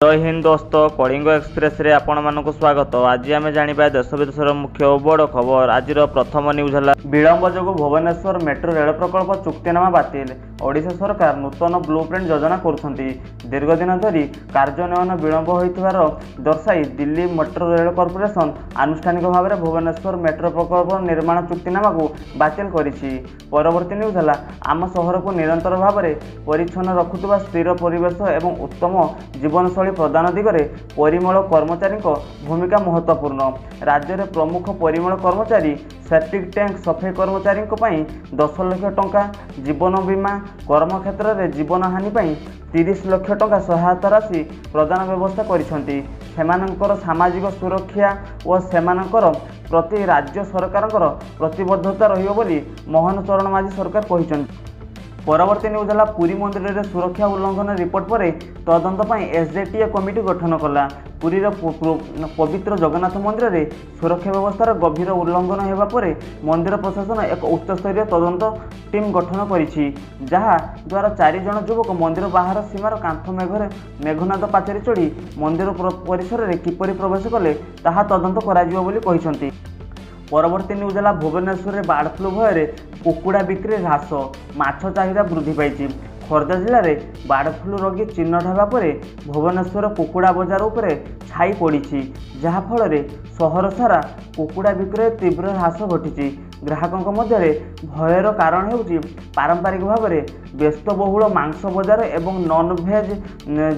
जय हिंद दोस्त कलिंग एक्सप्रेस रे आपण मानक स्वागत। आज आम जाना देश विदेश मुख्य और बड़ खबर। आज प्रथम न्यूज है विलंब जो भुवनेश्वर मेट्रो रेल प्रकल्प चुक्तिनामा बातिल। ओडिशा सरकार नूतन ब्लूप्रिंट योजना करुछंती। दीर्घ दिन धरी कार्यान्वयन विलंब होइथिबार दर्शाई दिल्ली मेट्रो रेल कॉर्पोरेशन आनुष्ठानिक भाव में भुवनेश्वर मेट्रो प्रकल्प निर्माण चुक्तिनामा को बातिल करिछि। परवर्ती न्यूज है आम शहर को निरंतर भाव में परिच्छन्न रखुवा स्थिर परिवेश एवं उत्तम जीवनशैली प्रदान दिगरे परिमल कर्मचारी भूमिका महत्वपूर्ण। राज्य में प्रमुख परिमल कर्मचारी सेप्टिक टैंक सफाई कर्मचारी 10 लाख टंका, जीवन बीमा कर्मक्षेत्र में जीवन हानि 30 लाख टंका सहायता राशि प्रदान व्यवस्था करिसेंती। सेमानंकर सामाजिक सुरक्षा और सेमानंकर प्रति राज्य सरकार प्रतिबद्धता रहियो बोली मोहन चरण माझी सरकार कहिसेंती। परवर्ती न्यूज है पुरी मंदिर में सुरक्षा उल्लंघन रिपोर्ट पर तदंत एसजेटीए कमिटी गठन कला। पुरी पवित्र जगन्नाथ मंदिर में सुरक्षा व्यवस्थार गभीर उल्लंघन होगा पर मंदिर प्रशासन एक उच्चस्तरीय तदंत टीम गठन करिछि, जहाँ द्वारा 4 जन युवक मंदिर बाहर सीमार कांथ मेघनाद पाचेरी चढ़ी मंदिर परिसर में किपरि प्रवेश कले ताहा तदंत कराजियो बोली कहिसंती। परवर्ती न्यूज है भुवनेश्वर में बार्ड फ्लू भय कुकुड़ा बिक्री ह्रास, माछ चाहिदा वृद्धि पाई। खोर्धा जिले में बार्ड फ्लू रोगी चिन्हट होगा पर भुवनेश्वर कुकुड़ा बजार उपर छाई पड़ी, जहाँफल सहर सारा कुकुड़ा बिक्री तीव्र ह्रास घटी। ग्राहकों मध्य भयर कारण होउछि पारंपरिक भाव में व्यस्तबहुल मांस बजार एवं नॉन भेज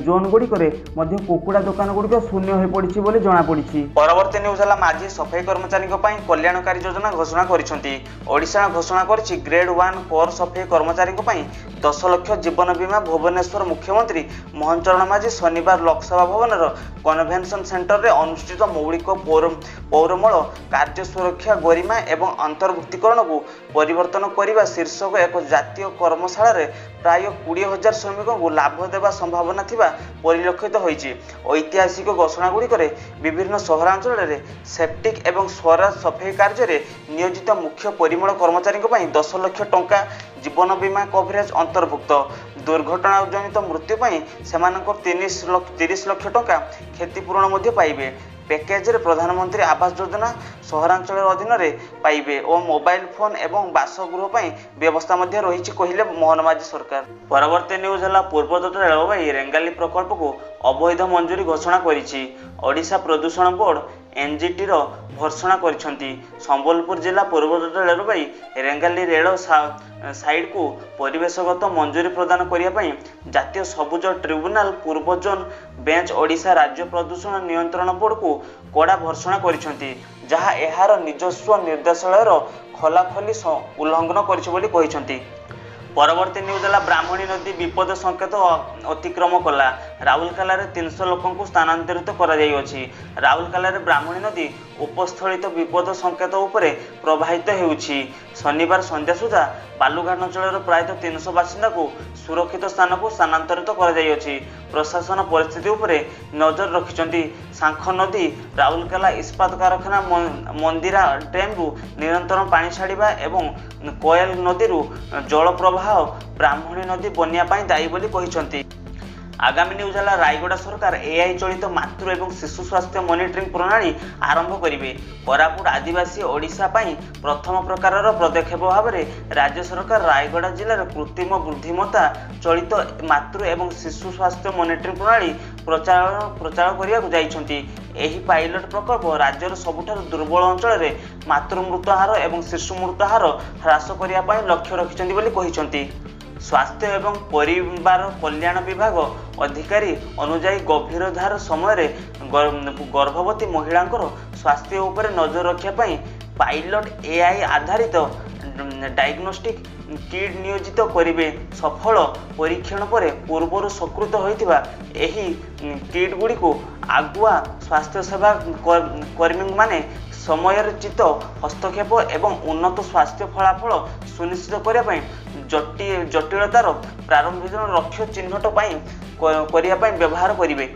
जोन गुड़िक कुकुड़ा दुकान गुड़िक शून्य हो पड़ी बोली जना पड़ी। परवर्ती न्यूज है माझी सफाई कर्मचारी कल्याणकारी योजना घोषणा करिसेंती। ओडिशा घोषणा करिछि ग्रेड 1 कोर सफाई कर्मचारी 10 लाख जीवन बीमा। भुवनेश्वर मुख्यमंत्री मोहन चरण माझी शनिवार लोकसभा भवन कन्वेंशन सेंटर में अनुष्ठित मौलिक पौरमल कार्य सुरक्षा गरिमा एवं अंतर्भुक्तिकरण को परिवर्तन करने शीर्षक एक जातीय कर्मशाला प्राय 20,000 श्रमिकों को लाभ देवा संभावना थिबा परिलक्षित होइछि। ऐतिहासिक घोषणा गुड़िक विभिन्न सहरांचल में सेप्टिक एवं स्वराज सफाई कार्य में नियोजित मुख्य परिमल कर्मचारी 10 लाख टंका जीवन बीमा कवरेज अंतर्भुक्त। दुर्घटना जनित मृत्यु से 30 लाख टंका क्षतिपूरण पाइबे। पैकेज रे प्रधानमंत्री आवास योजना सहरांचल अधीन रे पाइबे और मोबाइल फोन एवं बासगृह व्यवस्था रही कहले मोहन माझी सरकार। परवर्ती न्यूज है पूर्वतट रेलवे रेंगाली प्रकल्प को अवैध मंजूरी घोषणा करिछि। ओडिशा प्रदूषण बोर्ड एनजीटी भर्सना करिसेंती। संबलपुर जिला पूर्वतट रेलवे रेंगाली रेल साइड को परिवेशगत मंजूरी प्रदान करने जातीय सबुज ट्रिब्यूनाल पूर्व जोन बेंच ओडिशा राज्य प्रदूषण नियंत्रण बोर्ड को कड़ा भर्सना करिसेंती, जहाँ एहार निजस्व निर्देशालयर खलाखली उल्लंघन करिसेंती। परवर्ती न्यूज है ब्राह्मणी नदी विपद संकेत अतिक्रम कला। राउरकेला 300 लोकों को स्थानांतरित कराई। राउरकेला ब्राह्मणी नदी उपस्थलित विपद संकेत उपरे प्रवाहित होउछि। शनिवार संध्या सुधा बालुघाट अंचल प्रायतः 300 बासिंदा को सुरक्षित स्थान को स्थानांतरित कराई। प्रशासन परिस्थिति उपरे नजर रखिछंती। सांख नदी राउरकेला इस्पात कारखाना मंदिरा डैम रु निरंतर पानी छाड़िबा एवं कोयल नदी रु जल प्रवाह ब्राह्मणी नदी बन्या दायी बोली कहिसेंती। आगामी न्यूज है रायगड़ा सरकार एआई चलित मातृ एवं शिशु स्वास्थ्य मॉनिटरिंग प्रणाली आरंभ करेंगे। कोरापुट आदिवासी ओडिशा प्रथम प्रकार पदक्षेप भाव में राज्य सरकार रायगड़ा जिले कृत्रिम बुद्धिमत्ता चलित मातृ एवं शिशु स्वास्थ्य मॉनिटरिंग प्रणाली प्रचार करने एही पायलट प्रकल्प राज्यर सबुठार दुर्बल अंचल में मातृ मृत्यु हार एवं शिशु मृत्यु हार ह्रास करने लक्ष्य रखिछंती बोली कहिसेंती। स्वास्थ्य एवं परिवार कल्याण विभाग अधिकारी अनुजाई गभीरधार समय गर्भवती महिला स्वास्थ्य उपर नजर रखापी पायलट एआई आधारित डायग्नोस्टिक किट नियोजित करेंगे। सफल परीक्षण पर पूर्वर स्वीकृत होता किट गुड़ी को आगुआ स्वास्थ्य सेवा कर्मी माने समयोचित हस्तक्षेप एवं उन्नत स्वास्थ्य फलाफल सुनिश्चित करने जटिलतार प्रारंभिक लक्ष्य चिन्हट करने व्यवहार करेंगे।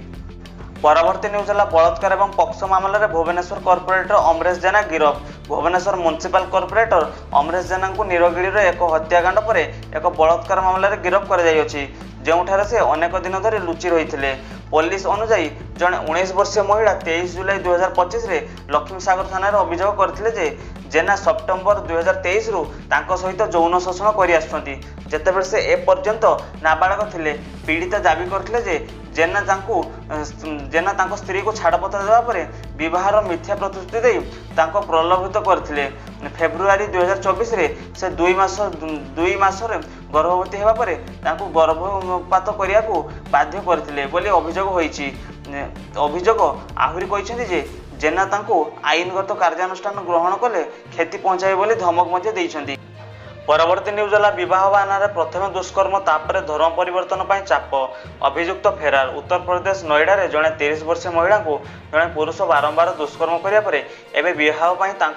परवर्ती न्यूज है बलात्कार और पक्सो मामलें भुवनेश्वर कॉर्पोरेटर अमरेश जेना गिरफ। भुवनेश्वर म्युनिसिपल कॉर्पोरेटर अमरेश जेना को नीलगिरी एक हत्याकांड पर एक बलात्कार मामलें गिरफ कर जो से अनेक दिन धरी लुचि रही। पुलिस अनुसार जड़े 19 वर्षीय महिला 23 जुलाई 2025 रे लक्ष्मीसागर थाना अभियोग करथिले जे जेना सेप्टेम्बर 2023 रु तांको सहित यौन शोषण करि आछथि। जेतेबेले से ए पर्यंत नाबालक थिले पीड़िता दाबी करथिले जे जेना तांको स्त्री को छाड़पत्र देवा परे विवाहर मिथ्या प्रतिश्रुति दे तांको प्रलोभित करथिले। फेब्रुआरी 2024 रे से 2 मास रे गर्भवती हेबा परे तांको गर्भपात करिया को बाध्य करथिले बोली अभियोग होईछि। अभियोग आहुरी कहिसेंति जे जेना तांको आईनगत कार्यानुष्ठान ग्रहण कले क्षति पहुंचाए बोली धमक मध्य देइछन्ति। परवर्ती न्यूज है विवाह बाहाना प्रथम दुष्कर्म तापर धर्म परिवर्तन पर चाप अभियुक्त फेरार। उत्तर प्रदेश नोएडा रे जड़े 30 वर्षीय महिला को जड़े पुरुष बारंबार दुष्कर्म कराया एवं विवाह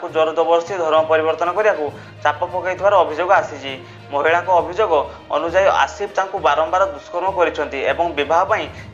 जोर जबरदस्ती धर्म परिवर्तन करने को चाप पकड़ अभियोग आसी। महिला अभियोग अनुजाई आसिफ तांकु बारंबार दुष्कर्म करछन्ति एवं विवाह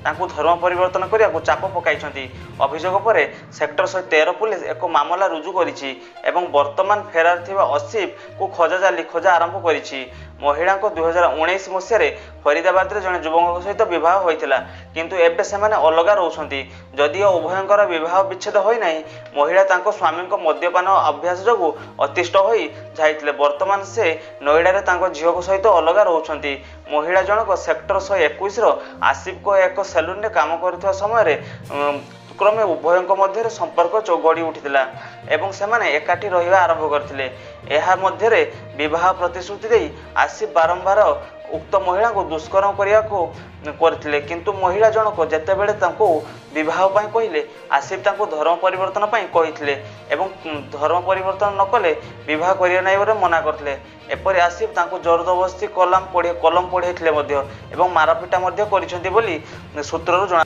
तांकु धर्म परिवर्तन करने को चाप पकाई। अभियोग पर सेक्टर 113 पुलिस एक मामला रुजु करिछि एवं वर्तमान फेरार थिबा आसिफ को खोजा आरंभ करिछि। महिला को 2019 मसीह फरीदाबाद रे जड़े युवक सहित बह होता किंतु एबे सेमाने अलग रोचंती। जदिओ उभयंकर विवाह विच्छेद होई नाही महिला तांको स्वामी मद्यपान अभ्यास जोगु अतिष्ठ होई जाइतिले। वर्तमान से नोएडा रे तांको झील सहित अलग रोचंती। महिला जनक सेक्टर 121 रो आसिफ को एक सेलून रे काम करथिबा समय क्रमे उभयों मध्य संपर्क गढ़ी उठिला एवं सेमाने एकाठी रहिबा आरंभ करथिले। एहा मध्यरे विवाह प्रतिश्रुति दे आसिफ बारंबार उक्त महिला को दुष्कर्म करथिले किंतु महिला जनक जेतेबेले तांको विवाह पई कहिले आसिफ तांको धर्म परिवर्तन पई कहिथिले एवं धर्म परिवर्तन न कले विवाह करिया नै बोले मना करथिले। एपरि आसिफ तांको जबरदस्ती कलम पढ़ेथिले मध्य एवं मारपिटा मध्य करिसेंती बोली सूत्ररु